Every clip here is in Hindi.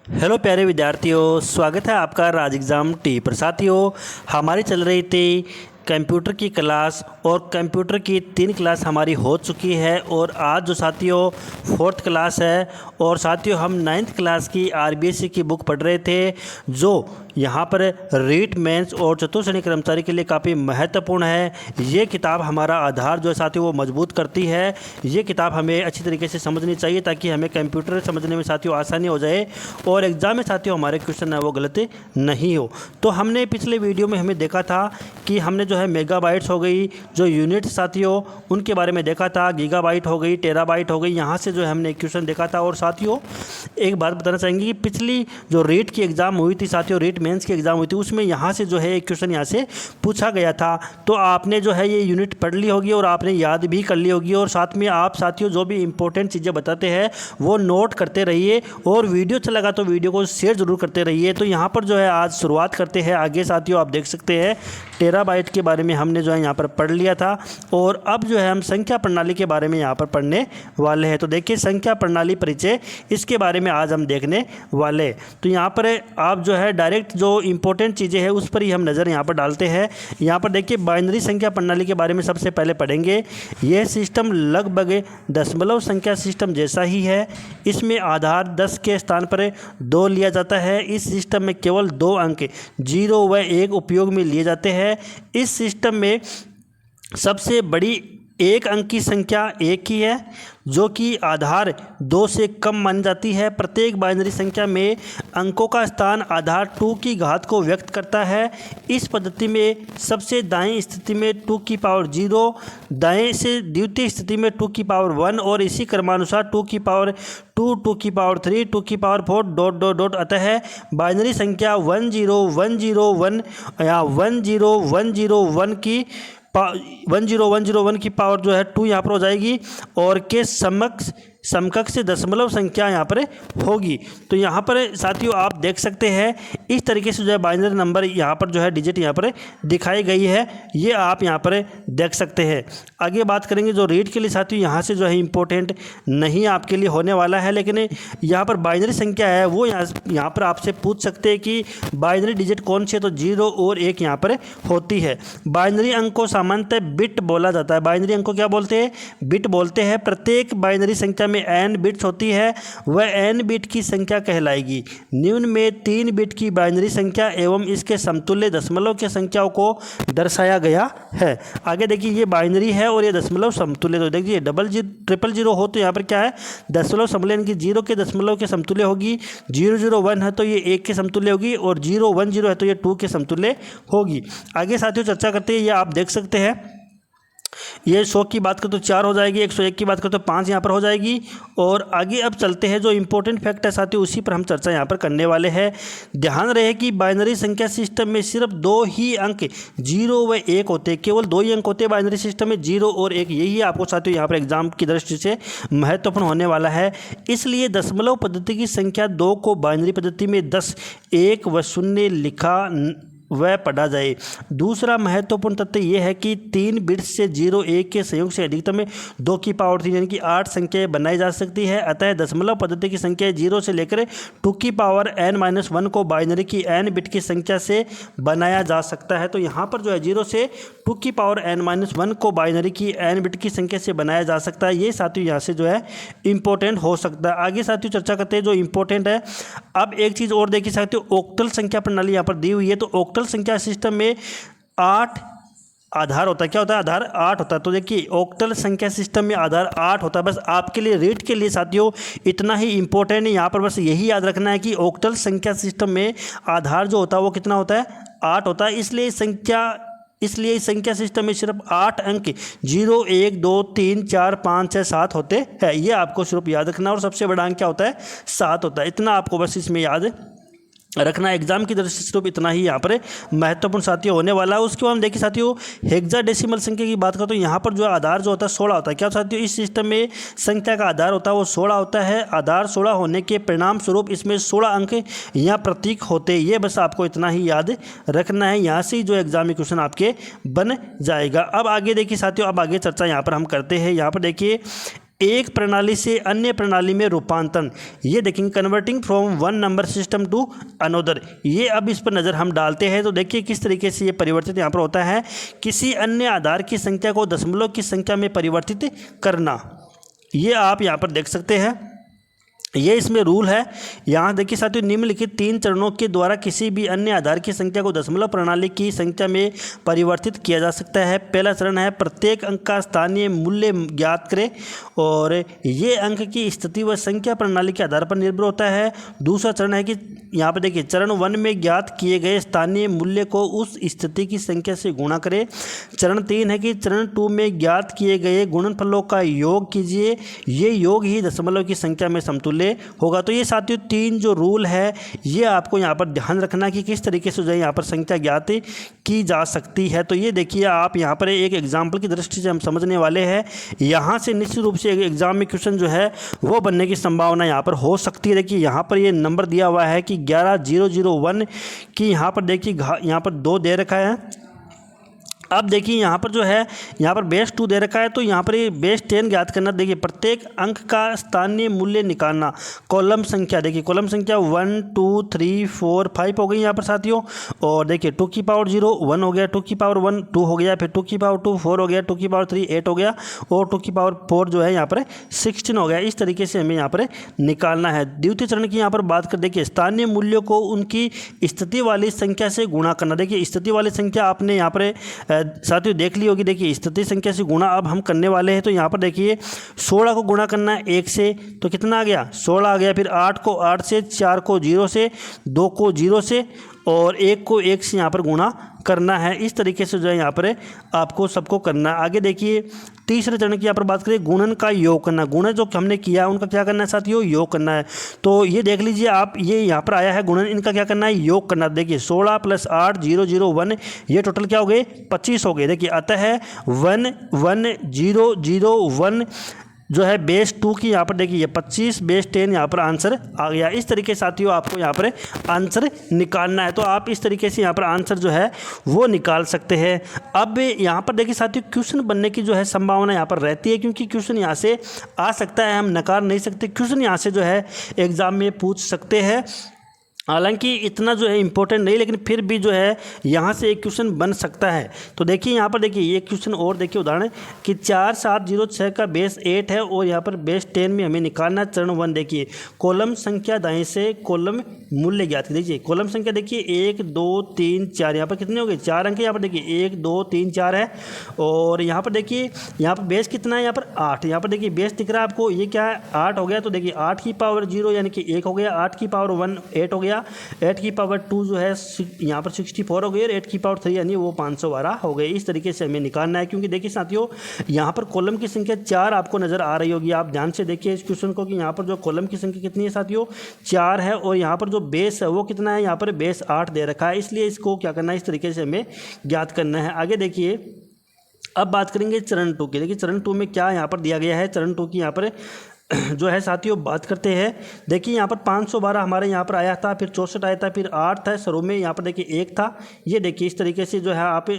हेलो प्यारे विद्यार्थियों, स्वागत है आपका राज एग्ज़ाम टी पर। साथियों, हमारी चल रही थी कंप्यूटर की क्लास और कंप्यूटर की 3 क्लास हमारी हो चुकी है और आज जो साथियों 4th क्लास है। और साथियों हम 9th क्लास की आरबीएससी की बुक पढ़ रहे थे जो यहाँ पर रीट मेंस और चतुर्थ श्रेणी कर्मचारी के लिए काफ़ी महत्वपूर्ण है। ये किताब हमारा आधार जो है साथियों वो मजबूत करती है। ये किताब हमें अच्छी तरीके से समझनी चाहिए ताकि हमें कंप्यूटर समझने में साथियों आसानी हो जाए और एग्ज़ाम में साथियों हमारे क्वेश्चन है वो गलत नहीं हो। तो हमने पिछले वीडियो में हमें देखा था कि हमने जो है मेगाबाइट्स हो गई, जो यूनिट साथियों उनके बारे में देखा था, गीगाबाइट हो गई, टेराबाइट हो गई, यहाँ से जो है हमने क्वेश्चन देखा था। और साथियों एक बात बताना चाहेंगे कि पिछली जो रीट की एग्ज़ाम हुई थी साथियों, रीट मेंस की एग्ज़ाम हुई थी, उसमें यहाँ से जो है एक क्वेश्चन यहाँ से पूछा गया था। तो आपने जो है ये यूनिट पढ़ ली होगी और आपने याद भी कर ली होगी। और साथ में आप साथियों जो भी इंपॉर्टेंट चीज़ें बताते हैं वो नोट करते रहिए और वीडियो अच्छा लगा तो वीडियो को शेयर जरूर करते रहिए। तो यहाँ पर जो है आज शुरुआत करते हैं आगे। साथियों आप देख सकते हैं टेराबाइट के बारे में हमने जो है यहाँ पर पढ़ लिया था और अब जो है हम संख्या प्रणाली के बारे में यहाँ पर पढ़ने वाले हैं। तो देखिए संख्या प्रणाली परिचय, इसके बारे में आज हम देखने वाले। तो यहाँ पर आप जो है डायरेक्ट जो इंपॉर्टेंट चीज़ें हैं उस पर ही हम नज़र यहाँ पर डालते हैं। यहाँ पर देखिए बाइनरी संख्या प्रणाली के बारे में सबसे पहले पढ़ेंगे। यह सिस्टम लगभग दशमलव संख्या सिस्टम जैसा ही है। इसमें आधार 10 के स्थान पर 2 लिया जाता है। इस सिस्टम में केवल 2 अंक 0 व 1 उपयोग में लिए जाते हैं। इस सिस्टम में सबसे बड़ी एक अंक की संख्या 1 ही है जो कि आधार 2 से कम मानी जाती है। प्रत्येक बाइनरी संख्या में अंकों का स्थान आधार 2 की घात को व्यक्त करता है। इस पद्धति में सबसे दाएं स्थिति में 2 की पावर 0, दाएं से द्वितीय स्थिति में 2 की पावर 1 और इसी क्रमानुसार 2 की पावर 2, 2 की पावर 3, 2 की पावर 4 डॉट डॉट डॉट। अतः बाइनरी संख्या 10101 या 10101 की 10101 की पावर जो है 2 यहाँ पर हो जाएगी और के समकक्ष दशमलव संख्या यहाँ पर होगी। तो यहाँ पर साथियों आप देख सकते हैं इस तरीके से जो है बाइनरी नंबर यहाँ पर जो है डिजिट यहाँ पर दिखाई गई है, ये आप यहाँ पर देख सकते हैं। आगे बात करेंगे जो रीट के लिए साथियों यहाँ से जो है इम्पोर्टेंट नहीं आपके लिए होने वाला है, लेकिन यहाँ पर बाइनरी संख्या है वो यहाँ पर आपसे पूछ सकते हैं कि बाइनरी डिजिट कौन से, तो 0 और 1 यहाँ पर होती है। बाइनरी अंक को सामान्यतः बिट बोला जाता है। बाइनरी अंक को क्या बोलते हैं? बिट बोलते हैं। प्रत्येक बाइनरी संख्या में n बिट्स होती है, वह n बिट की संख्या कहलाएगी। निम्न में 3 बिट की बाइनरी संख्या एवं इसके समतुल्य दशमलव के संख्याओं को दर्शाया गया है। आगे देखिए ये बाइनरी है और ये दशमलव समतुल्य। तो देखिए 000 हो तो यहाँ पर क्या है दशमलव समतुल्य, यानी कि 0 के दशमलव के समतुल्य होगी। 001 है तो ये 1 के समतुल्य होगी और 010 है तो ये 2 के समतुल्य होगी। आगे साथियों चर्चा करते हैं, ये आप देख सकते हैं। ये 100 की बात करें तो 4 हो जाएगी, 101 की बात करें तो 5 यहाँ पर हो जाएगी। और आगे अब चलते हैं जो इंपॉर्टेंट फैक्ट है साथियों उसी पर हम चर्चा यहाँ पर करने वाले हैं। ध्यान रहे कि बाइनरी संख्या सिस्टम में सिर्फ 2 ही अंक 0 व 1 होते हैं, केवल 2 ही अंक होते हैं बाइनरी सिस्टम में, 0 और 1। यही आपको साथियों यहाँ पर एग्जाम की दृष्टि से महत्वपूर्ण होने वाला है। इसलिए दशमलव पद्धति की संख्या 2 को बाइनरी पद्धति में 10, 1 व 0 लिखा वह पढ़ा जाए। दूसरा महत्वपूर्ण तथ्य यह है कि 3 बिट्स से 0, 1 के संयोग से अधिकतम 2 की पावर 3 यानी कि 8 संख्याएं बनाई जा सकती है। अतः दशमलव पद्धति की संख्या 0 से लेकर 2 की पावर n-1 को बाइनरी की n बिट की संख्या से बनाया जा सकता है। तो यहाँ पर जो है 0 से 2 की पावर n-1 को बाइनरी की n बिट की संख्या से बनाया जा सकता है। ये साथियों यहाँ से जो है इंपॉर्टेंट हो सकता है। आगे साथियों चर्चा करते हैं जो इंपॉर्टेंट है। अब एक चीज़ और देखिए साथियों, ऑक्टल संख्या प्रणाली यहाँ पर दी हुई है। तो ऑक्टल संख्या सिस्टम में 8 आधार होता है। क्या होता है? आधार 8 होता है। तो देखिए ऑक्टल संख्या सिस्टम में आधार 8 होता है। बस आपके लिए रीट के लिए साथियों इतना ही इंपॉर्टेंट है, यहाँ पर बस यही याद रखना है कि ऑक्टल संख्या सिस्टम में आधार जो होता है वो कितना होता है? 8 होता है। इसलिए इस संख्या सिस्टम में सिर्फ 8 अंक 0, 1, 2, 3, 4, 5, 6, 7 होते हैं। ये आपको सिर्फ याद रखना। और सबसे बड़ा अंक क्या होता है? 7 होता है। इतना आपको बस इसमें याद रखना। एग्जाम की दृष्टि से सिर्फ इतना ही यहाँ पर महत्वपूर्ण साथियों होने वाला है। उसके बाद हम देखिए साथियों हेक्साडेसिमल संख्या की बात करें तो यहाँ पर जो आधार जो होता है 16 होता है। क्या साथियों? इस सिस्टम में संख्या का आधार होता है वो 16 होता है। आधार 16 होने के परिणाम स्वरूप इसमें 16 अंक यहाँ प्रतीक होते हैं। ये बस आपको इतना ही याद रखना है। यहाँ से जो एग्जाम में क्वेश्चन आपके बन जाएगा। अब आगे देखिए साथियों, अब आगे चर्चा यहाँ पर हम करते हैं। यहाँ पर देखिए एक प्रणाली से अन्य प्रणाली में रूपांतरण, ये देखेंगे converting from one number system to another. ये अब इस पर नज़र हम डालते हैं तो देखिए किस तरीके से ये परिवर्तित यहाँ पर होता है। किसी अन्य आधार की संख्या को दशमलव की संख्या में परिवर्तित करना, ये आप यहाँ पर देख सकते हैं। ये इसमें रूल है। यहाँ देखिए साथियों, निम्नलिखित 3 चरणों के द्वारा किसी भी अन्य आधार की संख्या को दशमलव प्रणाली की संख्या में परिवर्तित किया जा सकता है। पहला चरण है प्रत्येक अंक का स्थानीय मूल्य ज्ञात करें, और ये अंक की स्थिति व संख्या प्रणाली के आधार पर निर्भर होता है। दूसरा चरण है कि यहाँ पर देखिए चरण 1 में ज्ञात किए गए स्थानीय मूल्य को उस स्थिति की संख्या से गुणा करें। चरण 3 है कि चरण 2 में ज्ञात किए गए गुणनफलों का योग कीजिए, ये योग ही दशमलव की संख्या में समतुल्य होगा। तो ये साथियों 3 जो रूल है ये आपको यहाँ पर ध्यान रखना कि किस तरीके से जो है यहाँ पर संख्या ज्ञात की जा सकती है। तो ये देखिए आप यहाँ पर एक एग्जाम्पल की दृष्टि से हम समझने वाले हैं। यहाँ से निश्चित रूप से एग्जाम में क्वेश्चन जो है वो बनने की संभावना यहाँ पर हो सकती है। देखिए यहाँ पर ये नंबर दिया हुआ है कि 11001 की, यहाँ पर देखिए यहाँ पर 2 दे रखा है। अब देखिए यहाँ पर जो है यहाँ पर बेस 2 दे रखा है, तो यहाँ पर ये बेस 10 ज्ञात करना। देखिए प्रत्येक अंक का स्थानीय मूल्य निकालना। कॉलम संख्या देखिए, कॉलम संख्या 1 2 3 4 5 हो गई यहाँ पर साथियों। और देखिए 2 की पावर 0 1 हो गया, 2 की पावर 1 2 हो गया, फिर 2 की पावर 2 4 हो गया, 2 की पावर 3 8 हो गया, और 2 की पावर 4 जो है यहाँ पर 16 हो गया। इस तरीके से हमें यहाँ पर निकालना है। द्वितीय चरण की यहाँ पर बात कर, देखिए स्थानीय मूल्यों को उनकी स्थिति वाली संख्या से गुणा करना। देखिए स्थिति वाली संख्या आपने यहाँ पर साथियों देख ली होगी। देखिए स्थिति संख्या से गुणा अब हम करने वाले हैं। तो यहाँ पर देखिए 16 को गुणा करना है 1 से, तो कितना आ गया 16 आ गया। फिर 8 को 8 से, 4 को 0 से, 2 को 0 से, और 1 को 1 से यहाँ पर गुणा करना है। इस तरीके से जो है यहाँ पर आपको सबको करना है। आगे देखिए तीसरे चरण की यहाँ पर बात करें, गुणन का योग करना। गुणन जो हमने किया है उनका क्या करना है साथियों, योग करना है। तो ये देख लीजिए आप, ये यहाँ पर आया है गुणन, इनका क्या करना है, योग करना। देखिए 16 + 8 0 0 1, ये टोटल क्या हो गए 25 हो गए। देखिए अतः 1 1 0 0 1 जो है बेस 2 की यहाँ पर देखिए ये 25 बेस 10 यहाँ पर आंसर आ गया। इस तरीके से साथियों आपको यहाँ पर आंसर निकालना है। तो आप इस तरीके से यहाँ पर आंसर जो है वो निकाल सकते हैं। अब यहाँ पर देखिए साथियों क्वेश्चन बनने की जो है संभावना यहाँ पर रहती है, क्योंकि क्वेश्चन यहाँ से आ सकता है, हम नकार नहीं सकते। क्वेश्चन यहाँ से जो है एग्ज़ाम में पूछ सकते हैं। हालांकि इतना जो है इंपॉर्टेंट नहीं, लेकिन फिर भी जो है यहाँ से एक क्वेश्चन बन सकता है। तो देखिए यहाँ पर देखिए ये क्वेश्चन और देखिए उदाहरण कि 4706 का बेस 8 है और यहाँ पर बेस 10 में हमें निकालना है। चरण 1 देखिए कॉलम संख्या दाएं से कॉलम मूल्य ज्ञात। देखिए कॉलम संख्या देखिए 1 2 3 4, यहाँ पर कितने हो गए 4 अंक। यहाँ पर देखिए 1 2 3 4 है, और यहाँ पर देखिए यहाँ पर बेस कितना है, यहाँ पर 8। यहाँ पर देखिए बेस दिख रहा है आपको, ये क्या है 8 हो गया। तो देखिए 8 की पावर 0 यानी कि 1 हो गया, 8 की पावर 1 8 हो गया, 8 की पावर 2 जो है यहाँ पर 64 हो गई, और 8 की पावर 3 यानी वो 512 हो गई। इस तरीके से हमें निकालना है। क्योंकि देखिए साथियों यहाँ पर कॉलम की संख्या 4 आपको नज़र आ रही होगी। आप ध्यान से देखिए इस क्वेश्चन को कि यहाँ पर जो कॉलम की संख्या कितनी है साथियों 4 है, और यहाँ पर जो बेस है वो कितना है, यहाँ पर बेस 8 दे रखा है। इसलिए इसको क्या करना है, इस तरीके से हमें ज्ञात करना है। आगे देखिए अब बात करेंगे चरण 2 की। देखिए चरण 2 में क्या यहाँ पर दिया गया है। चरण 2 की यहाँ पर जो है साथियों बात करते हैं। देखिए यहाँ पर 512 हमारे यहाँ पर आया था, फिर 64 आया था, फिर 8 था शुरू में, यहाँ पर देखिए 1 था। ये देखिए इस तरीके से जो है आप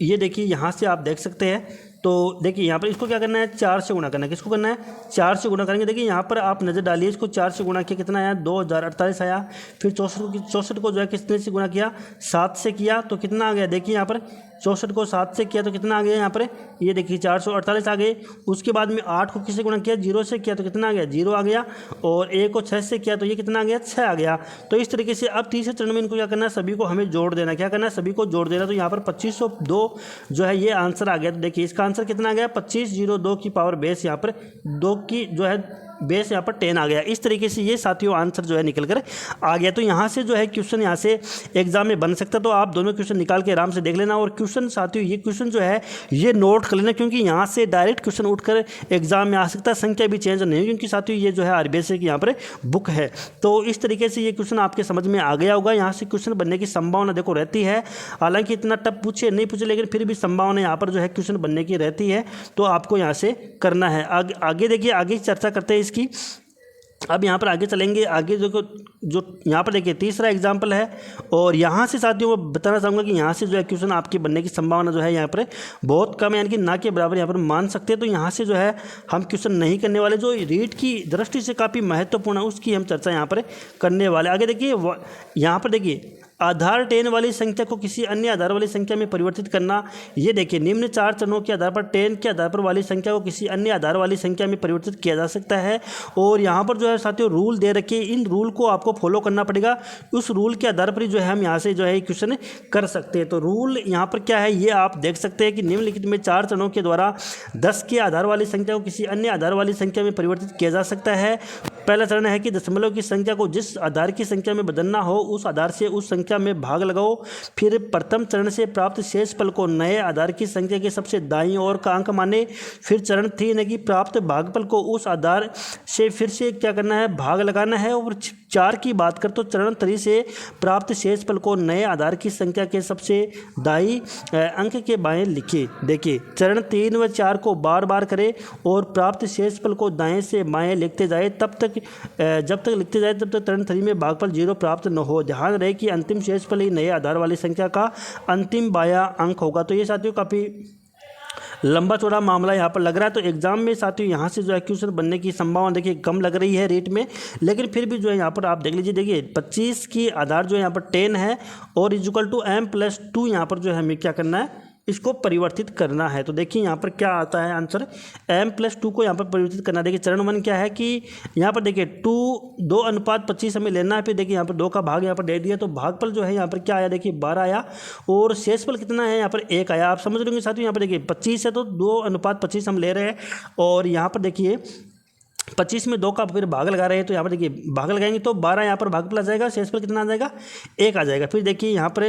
ये देखिए यहाँ से आप देख सकते हैं। तो देखिए यहाँ पर इसको क्या करना है 4 से गुणा करना है। किसको करना है 4 से गुणा करेंगे। देखिए यहाँ पर आप नज़र डालिए, इसको 4 से गुणा किया कितना आया 2048 आया। फिर 64 को जो है कितने से गुणा किया 7 से किया, तो कितना आ गया देखिए यहाँ पर 64 को 7 से किया तो कितना आ गया यहाँ पर, ये देखिए 448 आ गए। उसके बाद में 8 को किससे गुणा किया 0 से किया तो कितना आ गया 0 आ गया, और 1 को 6 से किया तो ये कितना आ गया 6 आ गया। तो इस तरीके से अब तीसरे चरण में इनको क्या करना है, सभी को हमें जोड़ देना। क्या करना है, सभी को जोड़ देना। तो यहाँ पर 2502 जो है ये आंसर आ गया। तो देखिए इसका आंसर कितना आ गया 2502 की पावर बेस यहाँ पर 2 की जो है बेस यहाँ पर 10 आ गया। इस तरीके से ये साथियों आंसर जो है निकल कर आ गया। तो यहाँ से जो है क्वेश्चन यहाँ से एग्जाम में बन सकता है। तो आप दोनों क्वेश्चन निकाल के आराम से देख लेना। और क्वेश्चन साथियों ये क्वेश्चन जो है ये नोट कर लेना, क्योंकि यहाँ से डायरेक्ट क्वेश्चन उठकर एग्जाम में आ सकता है। संख्या भी चेंज नहीं, क्योंकि साथियों ये जो है आरबीएसई की यहाँ पर बुक है। तो इस तरीके से ये क्वेश्चन आपके समझ में आ गया होगा। यहाँ से क्वेश्चन बनने की संभावना देखो रहती है। हालांकि इतना टफ पूछे नहीं पूछे, लेकिन फिर भी संभावना यहाँ पर जो है क्वेश्चन बनने की रहती है। तो आपको यहाँ से करना है। आगे देखिए आगे चर्चा करते हैं इसकी। अब यहाँ पर आगे चलेंगे, आगे जो यहाँ पर देखिए तीसरा एग्जाम्पल है, और यहाँ से साथियों मैं बताना चाहूँगा कि यहाँ से जो है क्वेश्चन आपके बनने की संभावना जो है यहाँ पर बहुत कम है, यानी कि ना के बराबर यहाँ पर मान सकते हैं। तो यहाँ से जो है हम क्वेश्चन नहीं करने वाले, जो रीट की दृष्टि से काफ़ी महत्वपूर्ण है उसकी हम चर्चा यहाँ पर करने वाले। आगे देखिए, यहाँ पर देखिए आधार 10 वाली संख्या को किसी अन्य आधार वाली संख्या में परिवर्तित करना। ये देखिए निम्न 4 चरणों के आधार पर 10 के आधार पर वाली संख्या को किसी अन्य आधार वाली संख्या में परिवर्तित किया जा सकता है। और यहाँ पर जो है साथियों रूल दे रखे, इन रूल को आपको फॉलो करना पड़ेगा, उस रूल के आधार पर ही जो है हम यहाँ से जो है क्वेश्चन कर सकते हैं। तो रूल यहाँ पर क्या है ये आप देख सकते हैं कि निम्नलिखित में 4 चरणों के द्वारा 10 के आधार वाली संख्या को किसी अन्य आधार वाली संख्या में परिवर्तित किया जा सकता है। पहला चरण है कि दशमलव की संख्या को जिस आधार की संख्या में बदलना हो उस आधार से उस संख्या में भाग लगाओ। फिर प्रथम चरण से प्राप्त शेष फल को नए आधार की संख्या के सबसे दाईं ओर का अंक माने। फिर चरण 3 है कि प्राप्त भागफल को उस आधार से फिर से क्या करना है, भाग लगाना है। और 4 की बात कर तो चरण 3 से प्राप्त शेष फल को नए आधार की संख्या के सबसे दाईं अंक के बाएं लिखे। देखिए चरण 3 व 4 को बार बार करें और प्राप्त शेष फल को दाएं से बाएं लिखते जाए, जब तक लिखते जाए तब तक चरण 3 में भागफल 0 प्राप्त न हो। ध्यान रहे कि अंतिम शेष फल ही नए आधार वाली संख्या का अंतिम बायां अंक होगा। तो ये साथियों काफ़ी लंबा चौड़ा मामला यहाँ पर लग रहा है। तो एग्जाम में साथियों यहाँ से जो है क्वेश्चन बनने की संभावना देखिए कम लग रही है रेट में, लेकिन फिर भी जो है यहाँ पर आप देख लीजिए, देखिए 25 की आधार जो है यहाँ पर 10 है और इक्वल टू m+2 यहाँ पर जो है हमें क्या करना है, इसको परिवर्तित करना है। तो देखिए यहाँ पर क्या आता है आंसर, m+2 को यहाँ पर परिवर्तित करना। देखिए चरण 1 क्या है कि यहाँ पर देखिए 2:25 हमें लेना है। फिर देखिए यहाँ पर 2 का भाग यहाँ पर दे दिया, तो भागफल जो है यहाँ पर क्या आया, देखिए 12 आया और शेषफल कितना है यहाँ पर 1 आया। आप समझ रहे होंगे साथियों, यहाँ पर देखिए 25 है तो 2:25 हम ले रहे हैं, और यहाँ पर देखिए 25 में 2 का फिर भाग लगा रहे हैं, तो यहाँ पर देखिए भाग लगाएंगे तो 12 यहाँ पर भागफल आ जाएगा, शेषफल कितना आ जाएगा 1 आ जाएगा। फिर देखिए यहाँ पर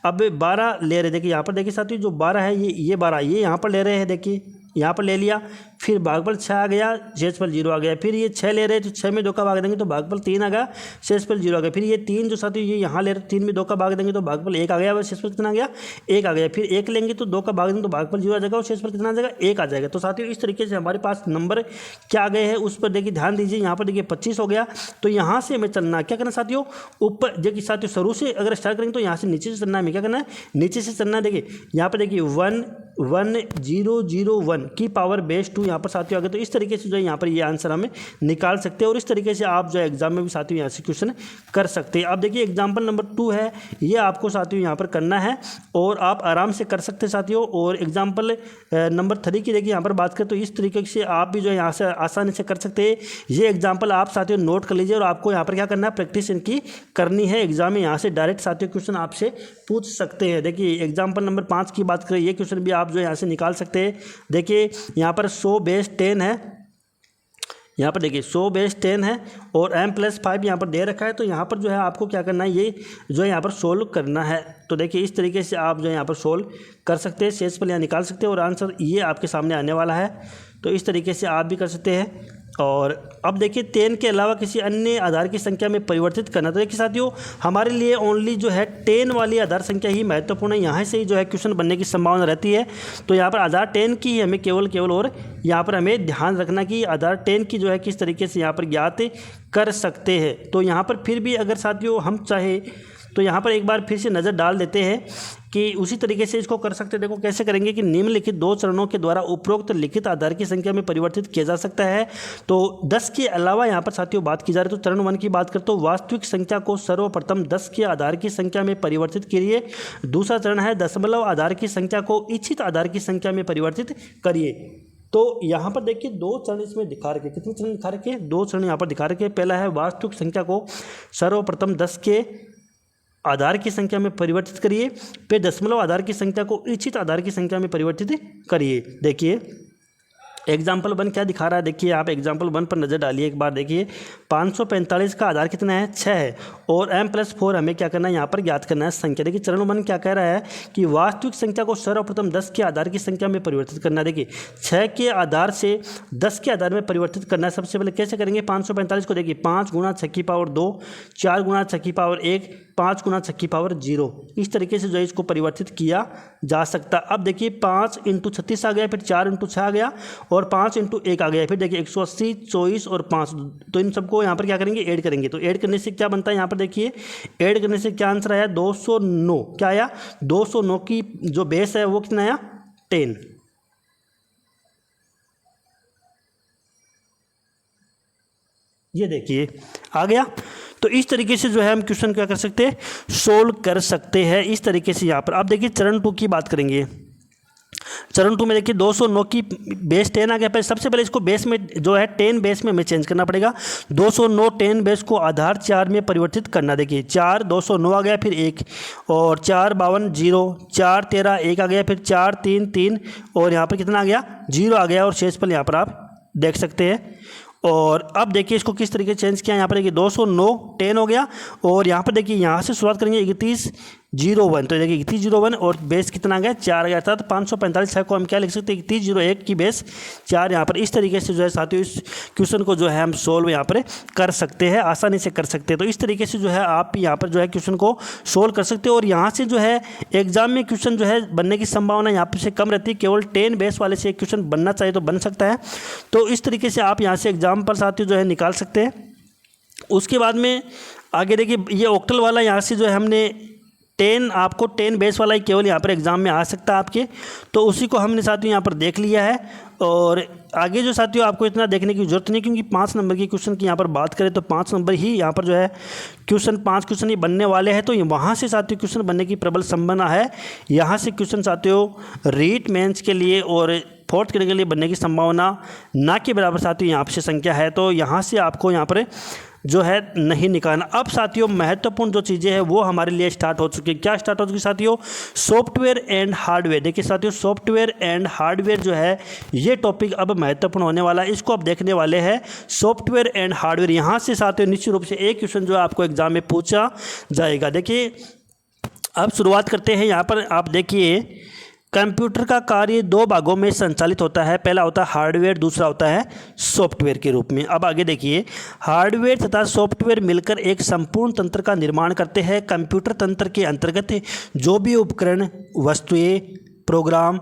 अब 12 ले रहे, देखिए यहाँ पर देखिए साथियों जो 12 है ये 12 ये यहाँ पर ले रहे हैं, देखिए यहाँ पर ले लिया, फिर भागफल 6 आ गया, शेषफल 0 आ गया। फिर ये 6 ले रहे हैं तो 6 में 2 का भाग देंगे तो भागफल 3 आ गया, शेषफल 0 आ गया। फिर ये 3 जो साथियों ये यहाँ ले रहे, 3 में 2 का भाग देंगे तो भागफल 1 आ गया, शेषफल कितना आ गया 1 आ गया। फिर 1 लेंगे तो 2 का भाग देंगे तो भागफल 0 आ जाएगा और शेषफल कितना आ जाएगा 1 आ जाएगा। तो साथियों इस तरीके से हमारे पास नंबर क्या आ गए हैं उस पर देखिए ध्यान दीजिए। यहाँ पर देखिए 25 हो गया, तो यहाँ से हमें चलना क्या करना साथियों, ऊपर देखिए साथियों शुरू से अगर स्टार्ट करेंगे तो यहाँ से नीचे से चलना है, हमें क्या करना है नीचे से चलना है। देखिए यहाँ पर देखिए 11001 की पावर बेस 2 यहाँ पर साथियों आ गए। तो इस तरीके से जो है यहाँ पर ये आंसर हमें निकाल सकते हैं, और इस तरीके से आप जो है एग्जाम में भी साथियों यहाँ से क्वेश्चन कर सकते हैं। अब देखिए एग्जाम्पल नंबर 2 है, ये आपको साथियों यहाँ पर करना है और आप आराम से कर सकते हैं साथियों। और एग्जाम्पल नंबर 3 की देखिए यहाँ पर बात करें तो इस तरीके से आप भी जो है यहाँ से आसानी से कर सकते हैं। ये एग्जाम्पल आप साथियों नोट कर लीजिए और आपको यहाँ पर क्या करना है, प्रैक्टिस इनकी करनी है। एग्जाम में यहाँ से डायरेक्ट साथियों क्वेश्चन आपसे पूछ सकते हैं। देखिए एग्जाम्पल नंबर 5 की बात करें, ये क्वेश्चन भी आप जो यहाँ से निकाल सकते हैं। देखिए यहाँ पर 100 बेस 10 है, यहाँ पर देखिए 100 बेस 10 है और m+5 यहाँ पर दे रखा है। तो यहाँ पर जो है आपको क्या करना है, ये जो है यहाँ पर सोल्व करना है। तो देखिए इस तरीके से आप जो है यहाँ पर सोल्व कर सकते हैं, शेषफल यहाँ निकाल सकते हैं और आंसर ये आपके सामने आने वाला है। तो इस तरीके से आप भी कर सकते हैं। और अब देखिए 10 के अलावा किसी अन्य आधार की संख्या में परिवर्तित करना। तो देखिए साथियों हमारे लिए ओनली जो है 10 वाली आधार संख्या ही महत्वपूर्ण है, यहाँ से ही जो है क्वेश्चन बनने की संभावना रहती है। तो यहाँ पर आधार 10 की हमें केवल और यहाँ पर हमें ध्यान रखना कि आधार 10 की जो है किस तरीके से यहाँ पर ज्ञात कर सकते हैं। तो यहाँ पर फिर भी अगर साथियों हम चाहे तो यहाँ पर एक बार फिर से नज़र डाल देते हैं कि उसी तरीके से इसको कर सकते हैं। देखो कैसे करेंगे कि निम्नलिखित 2 चरणों के द्वारा उपरोक्त लिखित आधार की संख्या में परिवर्तित किया जा सकता है। तो 10 के अलावा यहाँ पर साथियों बात की जा रही है, तो चरण 1 की बात करें तो वास्तविक संख्या को सर्वप्रथम 10 के आधार की संख्या में परिवर्तित करिए। दूसरा चरण है दशमलव आधार की संख्या को इच्छित आधार की संख्या में परिवर्तित करिए। तो यहाँ पर देखिए 2 चरण इसमें दिखा रखे, कितने चरण दिखा रखे, 2 चरण यहाँ पर दिखा रखे। पहला है वास्तविक संख्या को सर्वप्रथम 10 के आधार की संख्या में परिवर्तित करिए, फिर दशमलव आधार की संख्या को इच्छित आधार की संख्या में परिवर्तित करिए। देखिए एग्जाम्पल 1 क्या दिखा रहा है, देखिए आप एग्जाम्पल 1 पर नज़र डालिए एक बार। देखिए 545 का आधार कितना है 6 है और m+4 हमें क्या करना है यहाँ पर ज्ञात करना है संख्या। देखिए चरण 1 क्या कह रहा है कि वास्तविक संख्या को सर्वप्रथम 10 के आधार की संख्या में परिवर्तित करना है। देखिए 6 के आधार से 10 के आधार में परिवर्तित करना है। सबसे पहले कैसे करेंगे, 545 को देखिए 5 × 6 की पावर 2, 4 × 6 की पावर 1, 5 गुना 6 की पावर 0, इस तरीके से जो है इसको परिवर्तित किया जा सकता। अब देखिए 5 × 36 आ गया, फिर 4 × 6 आ गया और 5 × 1 आ गया, फिर देखिए 180, 24 और 5, तो इन सबको यहाँ पर क्या करेंगे, ऐड करेंगे। तो ऐड करने से क्या बनता है, यहाँ पर देखिए ऐड करने से क्या आंसर आया, 209। क्या आया, 209 की जो बेस है वो कितना आया, 10। ये देखिए आ गया। तो इस तरीके से जो है हम क्वेश्चन क्या कर सकते हैं, सोल्व कर सकते हैं इस तरीके से। यहाँ पर आप देखिए चरण 2 की बात करेंगे। चरण 2 में देखिए 209 की बेस 10 आ गया। पहले सबसे पहले इसको बेस में जो है 10 बेस में हमें चेंज करना पड़ेगा। 209 10 बेस को आधार 4 में परिवर्तित करना। देखिए 4 209 आ गया, फिर 1 और 4 52 0, 4 13 1 आ गया, फिर 4 3 3 और यहाँ पर कितना आ गया, 0 आ गया और शेष पर यहाँ पर आप देख सकते हैं। और अब देखिए इसको किस तरीके से चेंज किया, यहाँ पर देखिए 209 10 हो गया और यहाँ पर देखिए यहाँ से शुरुआत करेंगे 3101, तो देखिए 3101 और बेस कितना आ गया, 4 आ गया, अर्थात 545 को हम क्या लिख सकते हैं, 3101 की बेस 4। यहाँ पर इस तरीके से जो है साथियों इस क्वेश्चन को जो है हम सोल्व यहाँ पर कर सकते हैं, आसानी से कर सकते हैं। तो इस तरीके से जो है आप यहाँ पर जो है क्वेश्चन को सोल्व कर सकते हो और यहाँ से जो है एग्जाम में क्वेश्चन जो है बनने की संभावना यहाँ पर से कम रहती है। केवल 10 बेस वाले से एक क्वेश्चन बनना चाहिए तो बन सकता है। तो इस तरीके से आप यहाँ से एग्जाम पर साथियों जो है निकाल सकते हैं। उसके बाद में आगे देखिए ये ऑक्टल वाला यहाँ से जो है हमने 10 आपको 10 बेस वाला ही केवल यहाँ पर एग्जाम में आ सकता है आपके, तो उसी को हमने साथियों यहाँ पर देख लिया है। और आगे जो साथियों आपको इतना देखने की जरूरत नहीं, क्योंकि 5 नंबर की क्वेश्चन की यहाँ पर बात करें तो 5 नंबर ही यहाँ पर जो है क्वेश्चन 5 क्वेश्चन ही बनने वाले हैं। तो वहाँ से साथियों क्वेश्चन बनने की प्रबल संभावना है। यहाँ से क्वेश्चन साथियों रीट मेंस के लिए और फोर्थ ग्रेड के लिए बनने की संभावना ना के बराबर साथियों यहाँ से संख्या है। तो यहाँ से आपको यहाँ पर जो है नहीं निकालना। अब साथियों महत्वपूर्ण जो चीज़ें हैं वो हमारे लिए स्टार्ट हो चुकी है। क्या स्टार्ट हो चुकी है साथियों, सॉफ्टवेयर एंड हार्डवेयर। देखिए साथियों सॉफ्टवेयर एंड हार्डवेयर जो है ये टॉपिक अब महत्वपूर्ण होने वाला है, इसको आप देखने वाले हैं सॉफ्टवेयर एंड हार्डवेयर। यहाँ से साथियों निश्चित रूप से एक क्वेश्चन जो है आपको एग्जाम में पूछा जाएगा। देखिए अब शुरुआत करते हैं। यहाँ पर आप देखिए कंप्यूटर का कार्य 2 भागों में संचालित होता है, पहला होता है हार्डवेयर, दूसरा होता है सॉफ्टवेयर के रूप में। अब आगे देखिए हार्डवेयर तथा सॉफ्टवेयर मिलकर एक संपूर्ण तंत्र का निर्माण करते हैं। कंप्यूटर तंत्र के अंतर्गत जो भी उपकरण, वस्तुएं, प्रोग्राम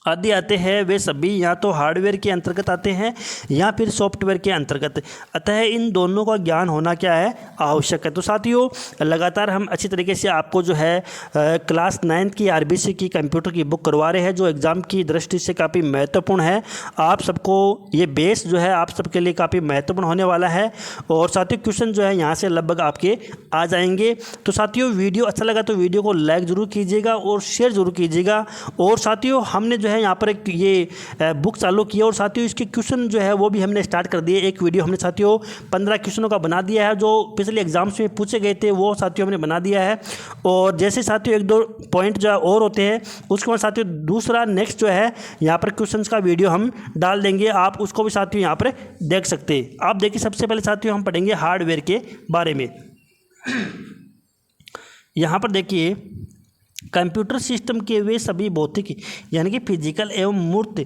आदि आते हैं वे सभी या तो हार्डवेयर के अंतर्गत आते हैं या फिर सॉफ्टवेयर के अंतर्गत। अतः इन दोनों का ज्ञान होना क्या है, आवश्यक है। तो साथियों लगातार हम अच्छी तरीके से आपको जो है क्लास 9th की आरबीसी की कंप्यूटर की बुक करवा रहे हैं, जो एग्ज़ाम की दृष्टि से काफ़ी महत्वपूर्ण है। आप सबको ये बेस जो है आप सबके लिए काफ़ी महत्वपूर्ण होने वाला है और साथियों क्वेश्चन जो है यहाँ से लगभग आपके आ जाएंगे। तो साथियों वीडियो अच्छा लगा तो वीडियो को लाइक ज़रूर कीजिएगा और शेयर ज़रूर कीजिएगा। और साथियों हमने जो है यहाँ पर एक ये बुक चालू किया और साथियों इसके क्वेश्चन जो है वो भी हमने स्टार्ट कर दिए। एक वीडियो हमने साथियों 15 क्वेश्चनों का बना दिया है, जो पिछले एग्जाम्स में पूछे गए थे वो साथियों हमने बना दिया है। और जैसे साथियों 1-2 पॉइंट जो है और होते हैं उसके बाद साथियों दूसरा नेक्स्ट जो है यहाँ पर क्वेश्चंस का वीडियो हम डाल देंगे, आप उसको भी साथियों यहाँ पर देख सकते हैं। आप देखिए सबसे पहले साथियों हम पढ़ेंगे हार्डवेयर के बारे में। यहाँ पर देखिए कंप्यूटर सिस्टम के वे सभी भौतिक यानी कि फिजिकल एवं मूर्त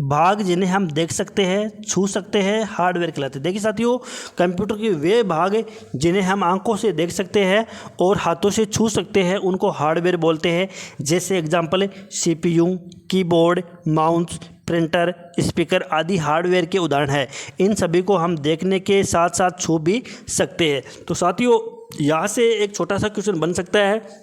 भाग जिन्हें हम देख सकते हैं, छू सकते हैं, हार्डवेयर कहलाते हैं। देखिए साथियों कंप्यूटर के वे भाग जिन्हें हम आंखों से देख सकते हैं और हाथों से छू सकते हैं उनको हार्डवेयर बोलते हैं। जैसे example CPU, keyboard, mouse, printer, speaker आदि हार्डवेयर के उदाहरण हैं। इन सभी को हम देखने के साथ साथ छू भी सकते हैं। तो साथियों यहाँ से एक छोटा सा क्वेश्चन बन सकता है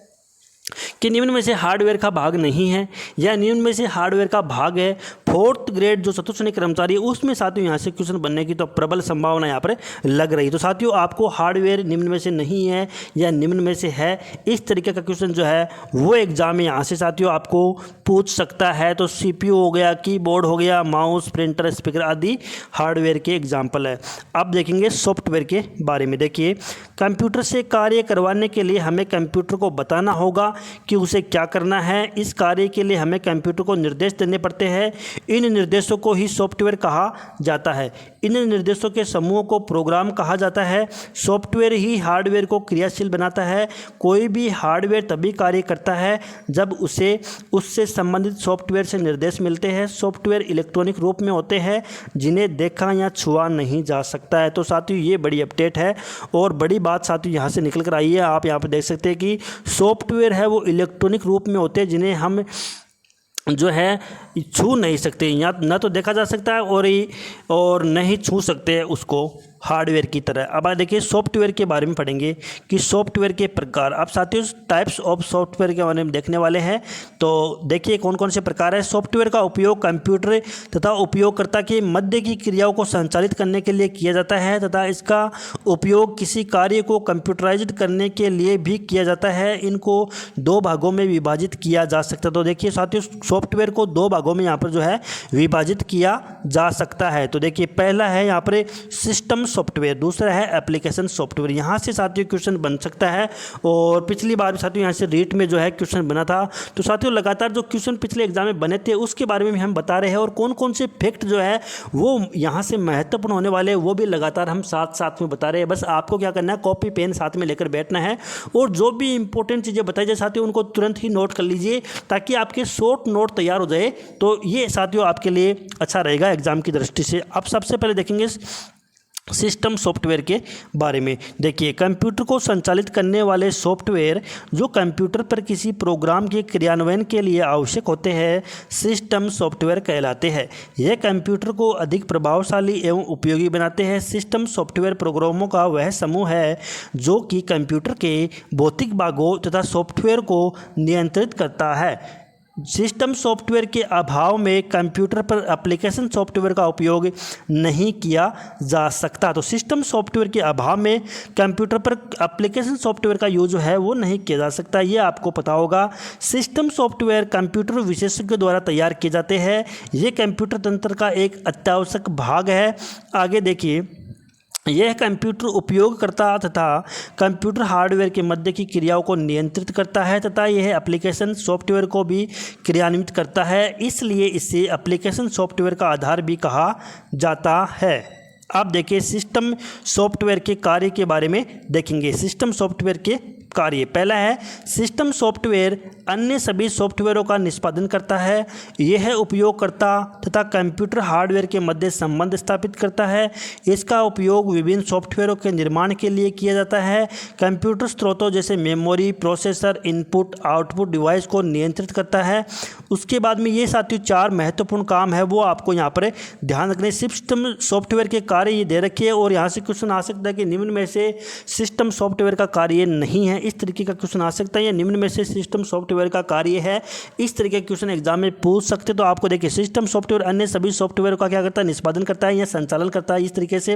कि निम्न में से हार्डवेयर का भाग नहीं है या निम्न में से हार्डवेयर का भाग है। 4th ग्रेड जो चतुर्थ श्रेणी कर्मचारी है उसमें साथियों यहाँ से क्वेश्चन बनने की तो प्रबल संभावना यहाँ पर लग रही है। तो साथियों आपको हार्डवेयर निम्न में से नहीं है या निम्न में से है, इस तरीके का क्वेश्चन जो है वो एग्जाम में यहाँ से साथियों आपको पूछ सकता है। तो CPU हो गया, कीबोर्ड हो गया, माउस, प्रिंटर, स्पीकर आदि हार्डवेयर के एग्जाम्पल है। अब देखेंगे सॉफ्टवेयर के बारे में। देखिए कंप्यूटर से कार्य करवाने के लिए हमें कंप्यूटर को बताना होगा कि उसे क्या करना है। इस कार्य के लिए हमें कंप्यूटर को निर्देश देने पड़ते हैं। इन निर्देशों को ही सॉफ्टवेयर कहा जाता है। इन निर्देशों के समूह को प्रोग्राम कहा जाता है। सॉफ्टवेयर ही हार्डवेयर को क्रियाशील बनाता है। कोई भी हार्डवेयर तभी कार्य करता है जब उसे उससे संबंधित सॉफ्टवेयर से निर्देश मिलते हैं। सॉफ्टवेयर इलेक्ट्रॉनिक रूप में होते हैं जिन्हें देखा या छुआ नहीं जा सकता है। तो साथियों ये बड़ी अपडेट है और बड़ी बात साथियों यहाँ से निकल कर आई है। आप यहाँ पर देख सकते हैं कि सॉफ्टवेयर है वो इलेक्ट्रॉनिक रूप में होते हैं जिन्हें हम जो है छू नहीं सकते, या ना तो देखा जा सकता है और नहीं छू सकते हैं उसको हार्डवेयर की तरह। अब आप देखिए सॉफ्टवेयर के बारे में पढ़ेंगे कि सॉफ्टवेयर के प्रकार। अब साथियों टाइप्स ऑफ सॉफ्टवेयर के बारे में देखने वाले हैं। तो देखिए कौन कौन से प्रकार है। सॉफ्टवेयर का उपयोग कंप्यूटर तथा उपयोगकर्ता के मध्य की क्रियाओं को संचालित करने के लिए किया जाता है तथा इसका उपयोग किसी कार्य को कंप्यूटराइज्ड करने के लिए भी किया जाता है। इनको दो भागों में विभाजित किया जा सकता है। तो देखिए साथियों सॉफ्टवेयर को दो भागों में यहाँ पर जो है विभाजित किया जा सकता है। तो देखिए पहला है यहाँ पर सिस्टम सॉफ्टवेयर, दूसरा है एप्लीकेशन सॉफ्टवेयर। यहाँ से साथियों क्वेश्चन बन सकता है और पिछली बार साथियों यहाँ से रीट में जो है क्वेश्चन बना था। तो साथियों लगातार जो क्वेश्चन पिछले एग्जाम में बने थे उसके बारे में हम बता रहे हैं और कौन कौन से फैक्ट जो है वो यहाँ से महत्वपूर्ण होने वाले हैं वो भी लगातार हम साथ साथ में बता रहे हैं। बस आपको क्या करना है, कॉपी पेन साथ में लेकर बैठना है और जो भी इंपॉर्टेंट चीज़ें बताई जाए साथियों उनको तुरंत ही नोट कर लीजिए ताकि आपके शॉर्ट नोट तैयार हो जाए। तो ये साथियों आपके लिए अच्छा रहेगा एग्जाम की दृष्टि से। अब सबसे पहले देखेंगे सिस्टम सॉफ्टवेयर के बारे में। देखिए कंप्यूटर को संचालित करने वाले सॉफ्टवेयर जो कंप्यूटर पर किसी प्रोग्राम के क्रियान्वयन के लिए आवश्यक होते हैं सिस्टम सॉफ्टवेयर कहलाते हैं। यह कंप्यूटर को अधिक प्रभावशाली एवं उपयोगी बनाते हैं। सिस्टम सॉफ्टवेयर प्रोग्रामों का वह समूह है जो कि कंप्यूटर के भौतिक भागों तथा सॉफ्टवेयर को नियंत्रित करता है। सिस्टम सॉफ्टवेयर के अभाव में कंप्यूटर पर एप्लीकेशन सॉफ्टवेयर का उपयोग नहीं किया जा सकता। तो सिस्टम सॉफ्टवेयर के अभाव में कंप्यूटर पर एप्लीकेशन सॉफ्टवेयर का यूज जो है वो नहीं किया जा सकता, ये आपको पता होगा। सिस्टम सॉफ्टवेयर कंप्यूटर विशेषज्ञों द्वारा तैयार किए जाते हैं। ये कंप्यूटर तंत्र का एक अत्यावश्यक भाग है। आगे देखिए यह कंप्यूटर उपयोगकर्ता तथा कंप्यूटर हार्डवेयर के मध्य की क्रियाओं को नियंत्रित करता है तथा यह एप्लीकेशन सॉफ्टवेयर को भी क्रियान्वित करता है, इसलिए इसे एप्लीकेशन सॉफ्टवेयर का आधार भी कहा जाता है। अब देखिए सिस्टम सॉफ्टवेयर के कार्य के बारे में देखेंगे। सिस्टम सॉफ्टवेयर के कार्य, पहला है सिस्टम सॉफ्टवेयर अन्य सभी सॉफ्टवेयरों का निष्पादन करता है। यह उपयोगकर्ता तथा कंप्यूटर हार्डवेयर के मध्य संबंध स्थापित करता है। इसका उपयोग विभिन्न सॉफ्टवेयरों के निर्माण के लिए किया जाता है। कंप्यूटर स्रोतों जैसे memory, processor, input output device को नियंत्रित करता है। उसके बाद में ये साथियों चार महत्वपूर्ण काम है वो आपको यहाँ पर ध्यान रखने। सिस्टम सॉफ्टवेयर के कार्य ये दे रखे हैं और यहाँ से क्वेश्चन आ सकता है कि निम्न में से सिस्टम सॉफ्टवेयर का कार्य नहीं है, इस तरीके का क्वेश्चन आ सकता है। या निम्न में से सिस्टम सॉफ्टवेयर का कार्य है, इस तरीके के क्वेश्चन एग्जाम में पूछ सकते। तो आपको देखिए सिस्टम सॉफ्टवेयर अन्य सभी सॉफ्टवेयर का क्या करता है, निष्पादन करता है या संचालन करता है। इस तरीके से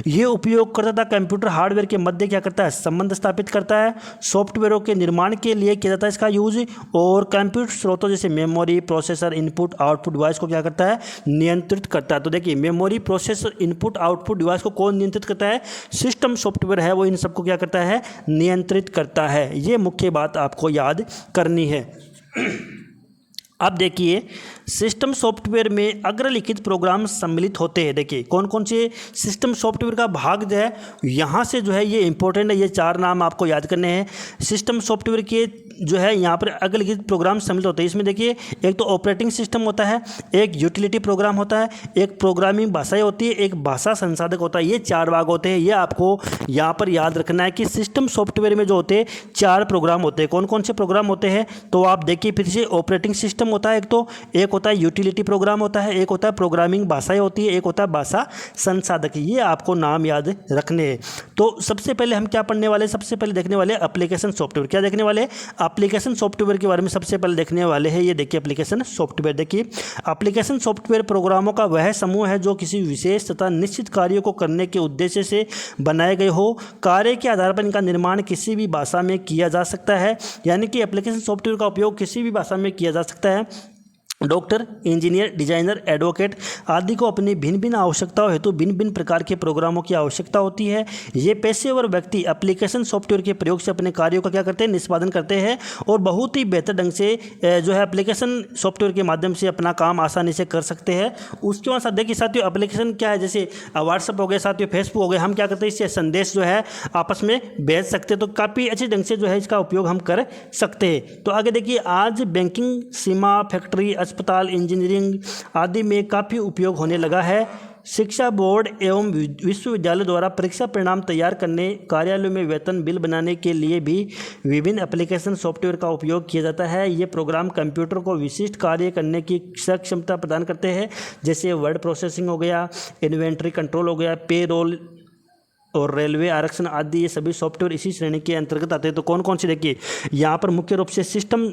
ये उपयोग करता था कंप्यूटर हार्डवेयर के मध्य क्या करता है, संबंध स्थापित करता है। सॉफ्टवेयरों के निर्माण के लिए किया जाता है इसका यूज और कंप्यूटर स्रोतों जैसे memory, processor, input output device को क्या करता है, नियंत्रित करता है। तो देखिए memory, processor, input output device को कौन नियंत्रित करता है, सिस्टम सॉफ्टवेयर है वो इन सबको क्या करता है, नियंत्रित करता है। ये मुख्य बात आपको याद करनी है। अब देखिए सिस्टम सॉफ्टवेयर में अग्रलिखित प्रोग्राम सम्मिलित होते हैं। देखिए कौन कौन से सिस्टम सॉफ्टवेयर का भाग जो है यहाँ से जो है ये इंपॉर्टेंट है, ये चार नाम आपको याद करने हैं। सिस्टम सॉफ्टवेयर के जो है यहाँ पर अग्रलिखित प्रोग्राम सम्मिलित होते हैं। इसमें देखिए एक तो ऑपरेटिंग सिस्टम होता है, एक यूटिलिटी प्रोग्राम होता है, एक प्रोग्रामिंग भाषाएं होती है, एक भाषा संसाधक होता है। ये चार भाग होते हैं। ये आपको यहाँ पर याद रखना है कि सिस्टम सॉफ्टवेयर में जो होते हैं चार प्रोग्राम होते हैं। कौन कौन से प्रोग्राम होते हैं तो आप देखिए फिर से ऑपरेटिंग सिस्टम होता है, एक होता है यूटिलिटी प्रोग्राम होता है, एक होता है प्रोग्रामिंग भाषाएं होती है, एक होता है भाषा संसाधक। ये आपको नाम याद रखने हैं। तो सबसे पहले हम क्या पढ़ने वाले, सबसे पहले देखने वाले एप्लीकेशन सॉफ्टवेयर। क्या देखने वाले, एप्लीकेशन सॉफ्टवेयर के बारे में सबसे पहले देखने वाले हैं। ये देखिए एप्लीकेशन सॉफ्टवेयर। देखिए एप्लीकेशन सॉफ्टवेयर प्रोग्रामों का वह समूह है जो किसी विशेष तथा निश्चित कार्यों को करने के उद्देश्य से बनाए गए हो। कार्य के आधार पर इनका निर्माण किसी भी भाषा में किया जा सकता है, यानी कि एप्लीकेशन सॉफ्टवेयर का उपयोग किसी भी भाषा में किया जा सकता है। डॉक्टर, इंजीनियर, डिजाइनर, एडवोकेट आदि को अपनी भिन्न भिन्न आवश्यकताओं हेतु भिन्न भिन्न प्रकार के प्रोग्रामों की आवश्यकता होती है। ये पेशेवर व्यक्ति एप्लीकेशन सॉफ्टवेयर के प्रयोग से अपने कार्यों का क्या करते हैं, निष्पादन करते हैं और बहुत ही बेहतर ढंग से जो है एप्लीकेशन सॉफ्टवेयर के माध्यम से अपना काम आसानी से कर सकते हैं। उसके बाद साथ देखिए साथियों, एप्लीकेशन क्या है, जैसे व्हाट्सअप हो गए साथियों, फेसबुक हो गए, हम क्या करते हैं, इससे संदेश जो है आपस में भेज सकते हैं। तो काफ़ी अच्छे ढंग से जो है इसका उपयोग हम कर सकते हैं। तो आगे देखिए, आज बैंकिंग, सीमा, फैक्ट्री, अस्पताल, इंजीनियरिंग आदि में काफ़ी उपयोग होने लगा है। शिक्षा बोर्ड एवं विश्वविद्यालय द्वारा परीक्षा परिणाम तैयार करने, कार्यालयों में वेतन बिल बनाने के लिए भी विभिन्न एप्लीकेशन सॉफ्टवेयर का उपयोग किया जाता है। ये प्रोग्राम कंप्यूटर को विशिष्ट कार्य करने की सक्षमता प्रदान करते हैं, जैसे वर्ड प्रोसेसिंग हो गया, इन्वेंट्री कंट्रोल हो गया, पे रोल और रेलवे आरक्षण आदि। ये सभी सॉफ्टवेयर इसी श्रेणी के अंतर्गत आते हैं। तो कौन कौन से देखिए यहाँ पर मुख्य रूप से सिस्टम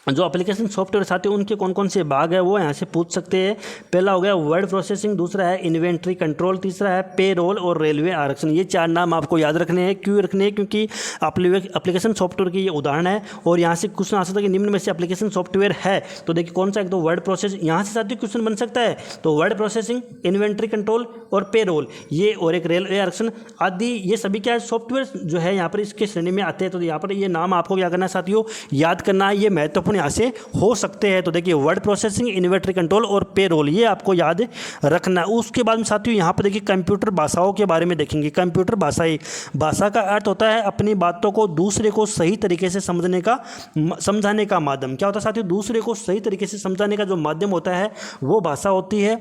जो एप्लीकेशन सॉफ्टवेयर आते हैं उनके कौन कौन से भाग है वो यहाँ से पूछ सकते हैं। पहला हो गया वर्ड प्रोसेसिंग, दूसरा है इन्वेंट्री कंट्रोल, तीसरा है पे रोल और रेलवे आरक्षण। ये चार नाम आपको याद रखने हैं। क्यों रखने हैं? क्योंकि एप्लीकेशन सॉफ्टवेयर के ये उदाहरण है और यहाँ से क्वेश्चन आ सकता है कि निम्न में से एप्लीकेशन सॉफ्टवेयर है। तो देखिए कौन सा, एक तो वर्ड प्रोसेस, यहाँ से साथ क्वेश्चन बन सकता है। तो वर्ड प्रोसेसिंग, इन्वेंट्री कंट्रोल और पे रोल, ये और एक रेलवे आरक्षण आदि, ये सभी क्या सॉफ्टवेयर जो है यहाँ पर इसके श्रेणी में आते हैं। तो यहाँ पर ये नाम आपको क्या करना है साथियों, याद करना है। ये महत्वपूर्ण यहाँ से हो सकते हैं। तो देखिए वर्ड प्रोसेसिंग, इन्वेंट्री कंट्रोल और पे रोल, ये आपको याद रखना है। उसके बाद में साथियों यहाँ पर देखिए कंप्यूटर भाषाओं के बारे में देखेंगे। कंप्यूटर भाषाएं, भाषा का अर्थ होता है अपनी बातों को दूसरे को सही तरीके से समझाने का माध्यम। क्या होता है साथियों, दूसरे को सही तरीके से समझाने का जो माध्यम होता है वो भाषा होती है।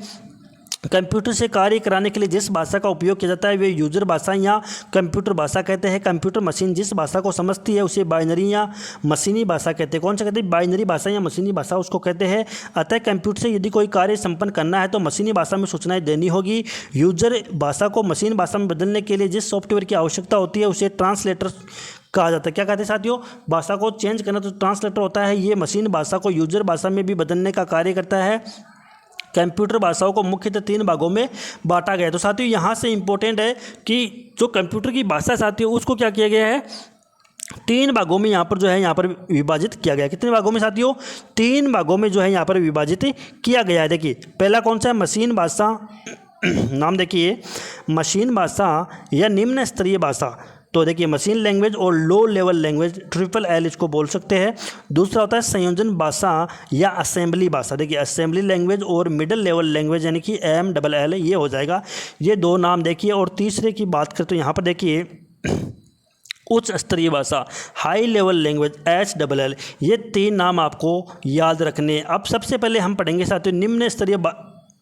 कंप्यूटर से कार्य कराने के लिए जिस भाषा का उपयोग किया जाता है वे यूजर भाषा या कंप्यूटर भाषा कहते हैं। कंप्यूटर मशीन जिस भाषा को समझती है उसे बाइनरी या मशीनी भाषा कहते हैं। कौन सा कहते हैं, बाइनरी भाषा या मशीनी भाषा उसको कहते हैं। अतः कंप्यूटर से यदि कोई कार्य संपन्न करना है तो मशीनी भाषा में सूचनाएं देनी होगी। यूजर भाषा को मशीन भाषा में बदलने के लिए जिस सॉफ्टवेयर की आवश्यकता होती है उसे ट्रांसलेटर कहा जाता है। क्या कहते हैं साथियों, भाषा को चेंज करना तो ट्रांसलेटर होता है। ये मशीन भाषा को यूजर भाषा में भी बदलने का कार्य करता है। कंप्यूटर भाषाओं को मुख्यतः 3 भागों में बांटा गया है। तो साथियों यहाँ से इम्पोर्टेंट है कि जो कंप्यूटर की भाषा साथियों उसको क्या किया गया है, 3 भागों में यहाँ पर जो है यहाँ पर विभाजित किया गया है। कितने भागों में साथियों, 3 भागों में जो है यहाँ पर विभाजित किया गया है। देखिए पहला कौन सा है, मशीन भाषा। नाम देखिए, मशीन भाषा या निम्न स्तरीय भाषा। तो देखिए मशीन लैंग्वेज और लो लेवल लैंग्वेज, LLL इसको बोल सकते हैं। दूसरा होता है संयोजन भाषा या असेंबली भाषा। देखिए असेंबली लैंग्वेज और मिडिल लेवल लैंग्वेज यानी कि MLL, ये हो जाएगा। ये 2 नाम देखिए। और तीसरे की बात करें तो यहाँ पर देखिए उच्च स्तरीय भाषा, हाई लेवल लैंग्वेज, HLL, ये 3 नाम आपको याद रखने। अब सबसे पहले हम पढ़ेंगे साथियों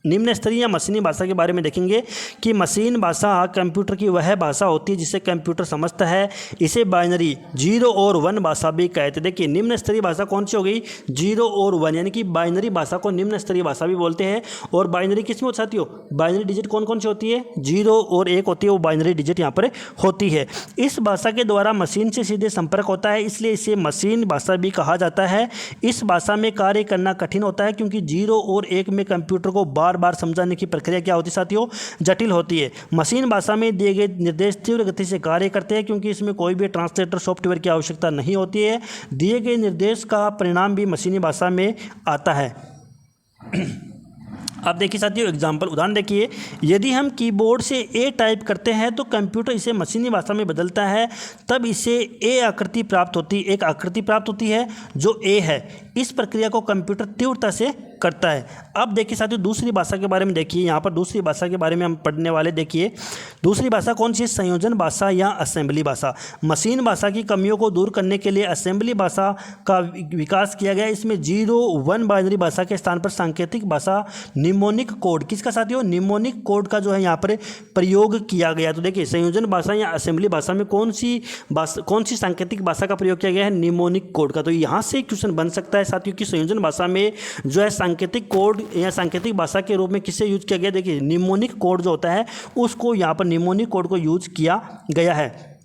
निम्न स्तरीय मशीनी भाषा के बारे में देखेंगे कि मशीन भाषा कंप्यूटर की वह भाषा होती है जिसे कंप्यूटर समझता है। इसे बाइनरी 0 और 1 भाषा भी कहते हैं। देखिए निम्न स्तरीय भाषा कौन सी हो गई, 0 और 1, यानी कि बाइनरी भाषा को निम्न स्तरीय भाषा भी बोलते हैं। और बाइनरी किस में होती है साथियों, बाइनरी डिजिट कौन कौन सी होती है, 0 और 1 होती है, वो बाइनरी डिजिट यहाँ पर होती है। इस भाषा के द्वारा मशीन से सीधे संपर्क होता है, इसलिए इसे मशीन भाषा भी कहा जाता है। इस भाषा में कार्य करना कठिन होता है क्योंकि 0 और 1 में कंप्यूटर को बार बार समझाने की प्रक्रिया क्या होती है साथियों, जटिल होती है। मशीन भाषा में दिए गए निर्देश तीव्र गति से कार्य करते हैं क्योंकि इसमें कोई भी ट्रांसलेटर सॉफ्टवेयर की आवश्यकता नहीं होती है। दिए गए निर्देश का परिणाम भी मशीनी भाषा में आता है। अब देखिए साथियों एग्जाम्पल, उदाहरण देखिए, यदि हम कीबोर्ड से ए टाइप करते हैं तो कंप्यूटर इसे मशीनी भाषा में बदलता है, तब इसे ए आकृति प्राप्त होती, एक आकृति प्राप्त होती है जो ए है। इस प्रक्रिया को कंप्यूटर तीव्रता से करता है। अब देखिए साथियों दूसरी भाषा के बारे में देखिए, यहाँ पर दूसरी भाषा के बारे में हम पढ़ने वाले। देखिए दूसरी भाषा कौन सी है, संयोजन भाषा या असेंबली भाषा। मशीन भाषा की कमियों को दूर करने के लिए असेंबली भाषा का विकास किया गया। इसमें 0-1 बाइनरी भाषा के स्थान पर सांकेतिक भाषा निमोनिक कोड, किसका साथियों, निमोनिक कोड का जो है यहाँ पर प्रयोग किया गया। तो देखिए संयोजन भाषा या असेंबली भाषा में कौन सी सांकेतिक भाषा का प्रयोग किया गया है, निमोनिक कोड का। तो यहाँ से क्वेश्चन बन सकता है साथियों की संयोजन भाषा में जो है सांकेतिक कोड या सांकेतिक भाषा के रूप में किससे यूज किया गया। देखिए निमोनिक कोड जो होता है उसको यहाँ पर निमोनिक कोड को यूज किया गया है।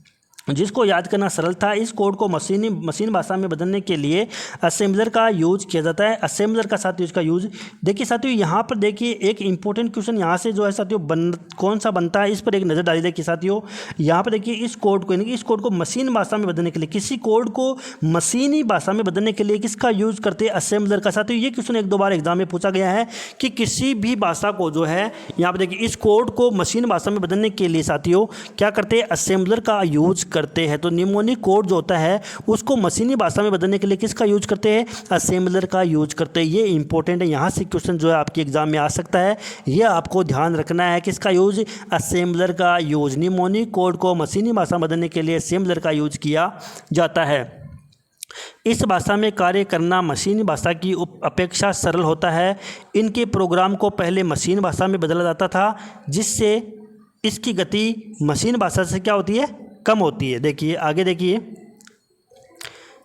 जिसको याद करना सरल था। इस कोड को मशीन भाषा में बदलने के लिए असेंबलर का यूज किया जाता है। असेंबलर का साथियों इसका यूज देखिए साथियों, यहाँ पर देखिए एक इंपॉर्टेंट क्वेश्चन यहाँ से जो है साथियों कौन सा बनता है, इस पर एक नज़र डाली देखिए साथियों। यहाँ पर देखिए इस कोड को, यानी कि इस कोड को मशीन भाषा में बदलने के लिए, किसी कोड को मशीनी भाषा में बदलने के लिए किसका यूज करते हैं? असेंबलर का। साथियों ये क्वेश्चन एक दो बार एग्जाम में पूछा गया है कि किसी भी भाषा को जो है, यहाँ पर देखिए इस कोड को मशीन भाषा में बदलने के लिए साथियों क्या करते हैं? असेंबलर का यूज करते हैं। तो निमोनिक कोड जो होता है उसको मशीनी भाषा में बदलने के लिए किसका यूज करते हैं? असेंबलर का यूज करते हैं। ये इंपॉर्टेंट है, यहाँ से क्वेश्चन जो है आपके एग्जाम में आ सकता है। ये आपको ध्यान रखना है, किसका यूज? असेंबलर का यूज। निमोनिक कोड को मशीनी भाषा में बदलने के लिए असेंबलर का यूज किया जाता है। इस भाषा में कार्य करना मशीनी भाषा की अपेक्षा सरल होता है। इनके प्रोग्राम को पहले मशीन भाषा में बदला जाता था, जिससे इसकी गति मशीन भाषा से क्या होती है? कम होती है। देखिए आगे देखिए,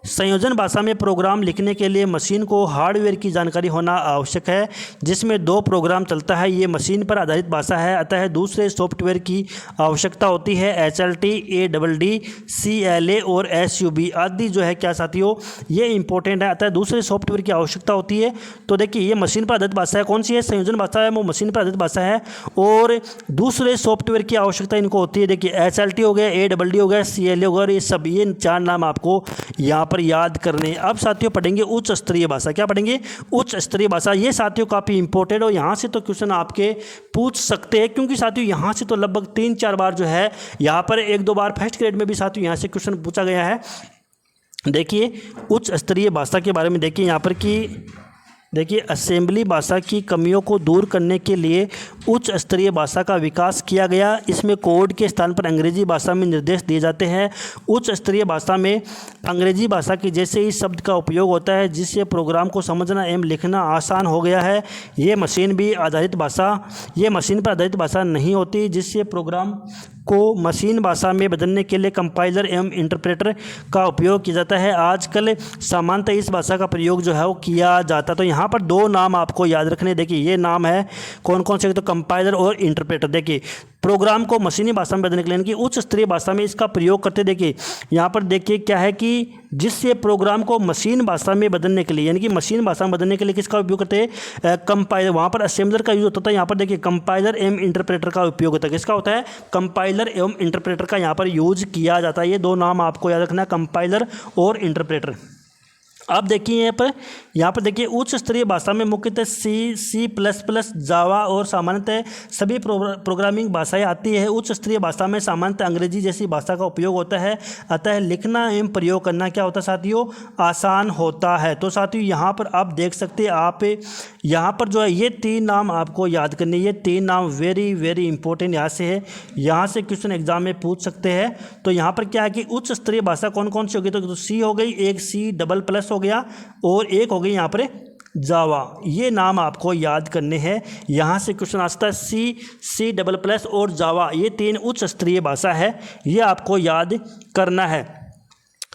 संयोजन भाषा में प्रोग्राम लिखने के लिए मशीन को हार्डवेयर की जानकारी होना आवश्यक है, जिसमें 2 प्रोग्राम चलता है। ये मशीन पर आधारित भाषा है, अतः दूसरे सॉफ्टवेयर की आवश्यकता होती है। HLT, ADD, CLA और SUB आदि जो है क्या साथियों, ये इंपॉर्टेंट है, अतः दूसरे सॉफ्टवेयर की आवश्यकता होती है। तो देखिए ये मशीन पर आधारित भाषा है, कौन सी है? संयोजन भाषा है, वो मशीन पर आधारित भाषा है, और दूसरे सॉफ्टवेयर की आवश्यकता इनको होती है। देखिए HLT हो गया, ADD हो गया, CLA हो गया, और ये सब, ये 4 नाम आपको यहाँ पर याद करने। अब साथियों पढ़ेंगे उच्च स्तरीय भाषा। क्या पढ़ेंगे? उच्च स्तरीय भाषा। ये साथियों काफ़ी इंपॉर्टेंट, और यहाँ से तो क्वेश्चन आपके पूछ सकते हैं, क्योंकि साथियों यहाँ से तो लगभग 3-4 बार जो है, यहाँ पर 1-2 बार फर्स्ट ग्रेड में भी साथियों यहाँ से क्वेश्चन पूछा गया है। देखिए उच्च स्तरीय भाषा के बारे में देखिए यहाँ पर कि देखिए असेंबली भाषा की कमियों को दूर करने के लिए उच्च स्तरीय भाषा का विकास किया गया। इसमें कोड के स्थान पर अंग्रेजी भाषा में निर्देश दिए जाते हैं। उच्च स्तरीय भाषा में अंग्रेजी भाषा के जैसे ही शब्द का उपयोग होता है, जिससे प्रोग्राम को समझना एवं लिखना आसान हो गया है। ये मशीन पर आधारित भाषा नहीं होती, जिससे प्रोग्राम को मशीन भाषा में बदलने के लिए कंपाइलर एवं इंटरप्रेटर का उपयोग किया जाता है। आजकल सामान्यतः इस भाषा का प्रयोग जो है वो किया जाता है। तो यहाँ पर 2 नाम आपको याद रखने। देखिए ये नाम है कौन कौन से? तो कंपाइलर और इंटरप्रेटर। देखिए प्रोग्राम को मशीनी भाषा में बदलने के लिए, यानी कि उच्च स्तरीय भाषा में इसका प्रयोग करते। देखिए यहाँ पर देखिए क्या है कि जिससे प्रोग्राम को मशीन भाषा में बदलने के लिए, यानी कि मशीन भाषा में बदलने के लिए किसका उपयोग करते हैं? कंपाइलर। वहाँ पर असेंबलर का यूज होता है, यहाँ पर देखिए कंपाइलर एवं इंटरप्रेटर का उपयोग होता है। किसका होता है? कंपाइलर एवं इंटरप्रेटर का यहाँ पर यूज किया जाता है। ये 2 नाम आपको याद रखना है, कंपाइलर और इंटरप्रेटर। अब देखिए यहाँ पर देखिए उच्च स्तरीय भाषा में मुख्यतः C++, जावा और सामान्यतः सभी प्रोग्रामिंग भाषाएं आती है। उच्च स्तरीय भाषा में सामान्यतः अंग्रेजी जैसी भाषा का उपयोग होता है, अतः लिखना एवं प्रयोग करना क्या होता है साथियों? आसान होता है। तो साथियों यहाँ पर आप देख सकते हैं, आप यहाँ पर जो है ये 3 नाम आपको याद करने, ये 3 नाम वेरी वेरी इंपॉर्टेंट यहाँ से है, यहाँ से क्वेश्चन एग्जाम में पूछ सकते हैं। तो यहाँ पर क्या है कि उच्च स्तरीय भाषा कौन कौन सी होगी? तो C हो गई, एक C++ हो गया, और एक हो गई यहाँ पर जावा। ये नाम आपको याद करने हैं, यहाँ से क्वेश्चन आ सकता है। C++ और जावा, ये 3 उच्च स्तरीय भाषा है, ये आपको याद करना है।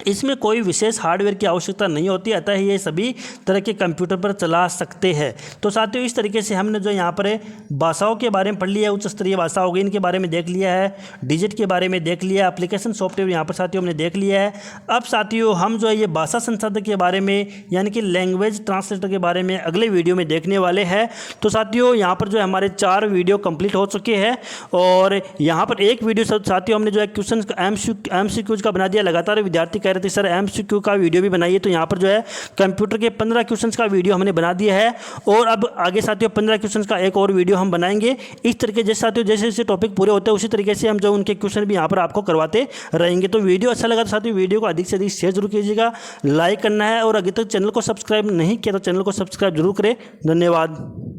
इसमें कोई विशेष हार्डवेयर की आवश्यकता नहीं होती, अतः ये सभी तरह के कंप्यूटर पर चला सकते हैं। तो साथियों इस तरीके से हमने जो यहाँ पर भाषाओं के बारे में पढ़ लिया है, उच्च स्तरीय भाषा हो गई, इनके बारे में देख लिया है, डिजिट के बारे में देख लिया, एप्लीकेशन सॉफ्टवेयर यहाँ पर साथियों हमने देख लिया है। अब साथियों हम जो है ये भाषा संसाधक के बारे में, यानी कि लैंग्वेज ट्रांसलेटर के बारे में अगले वीडियो में देखने वाले हैं। तो साथियों यहाँ पर जो है हमारे 4 वीडियो कंप्लीट हो चुके हैं, और यहाँ पर एक वीडियो साथियों हमने जो है क्वेश्चन MCQs का बना दिया। लगातार विद्यार्थी कह रहे थे सर MCQ का वीडियो भी बनाइए, तो यहाँ पर जो है कंप्यूटर के 15 क्वेश्चंस का वीडियो हमने बना दिया है, और अब आगे साथियों 15 क्वेश्चंस का एक और वीडियो हम बनाएंगे। इस तरीके जैसे साथियों जैसे जैसे टॉपिक पूरे होते हैं उसी तरीके से हम जो उनके क्वेश्चन भी यहाँ पर आपको करवाते रहेंगे। तो वीडियो अच्छा लगा तो साथियों वीडियो को अधिक से अधिक शेयर जरूर कीजिएगा, लाइक करना है, और अभी तक चैनल को सब्सक्राइब नहीं किया तो चैनल को सब्सक्राइब जरूर करें। धन्यवाद।